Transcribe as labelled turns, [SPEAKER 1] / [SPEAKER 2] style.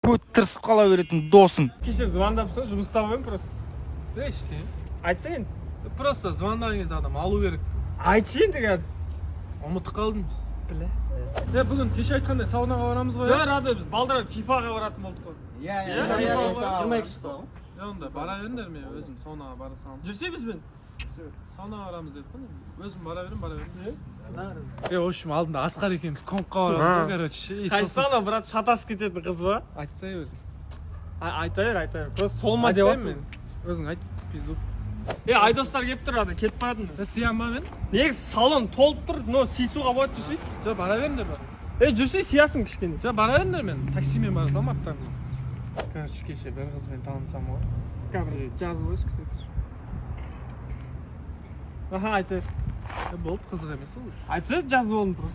[SPEAKER 1] тырысып қала беретін досың.
[SPEAKER 2] Кеше звондапсың, жұмыста болмын просто.
[SPEAKER 3] Ne işteyiz?
[SPEAKER 2] Айтса енді.
[SPEAKER 3] Просто звондаңыз адам алу керек.
[SPEAKER 2] Айтшы енді қазір.
[SPEAKER 3] Ұмытып қалдым.
[SPEAKER 2] Біле.
[SPEAKER 3] Бүгін кеше айтқандай саунаға барамыз ғой.
[SPEAKER 2] Жоқ, радио біз балдарға FIFA-ға баратын болдық қой.
[SPEAKER 1] Иә,
[SPEAKER 2] 22 шықты ғой.
[SPEAKER 3] Онда бара беріңдер, мен өзім саунаға бара саламын.
[SPEAKER 2] Жүрсе бізбен.
[SPEAKER 3] Саунаға барамыз дедік қой. Өзім бара берем. В общем, алдында Асқар екеуміз компқа барамыз, короче.
[SPEAKER 2] Қайсысы анау брат шатасып кететін қыз ба?
[SPEAKER 3] Айтсай өзің.
[SPEAKER 2] Айта бер. Просто солма деп
[SPEAKER 3] мен. Өзің айт, пизду.
[SPEAKER 2] Айдостар келіп тұр, ада кетіп баратын.
[SPEAKER 3] Сиян ба мен?
[SPEAKER 2] Негізі салон толып тұр, но сиысуға болады жүрсей.
[SPEAKER 3] Жоқ, бара беріңдер бар.
[SPEAKER 2] Жүрсей сиясың кішкене.
[SPEAKER 3] Жоқ, бара беріңдер мен. Таксимен бара салам аттарына. Короче, кеше бір қызбен танысам ғой.
[SPEAKER 2] Кәбір жазып өз күтеді. Аха, айта бер.
[SPEAKER 3] Болды, қызық емес ол.
[SPEAKER 2] Айтса жазып олын тұр.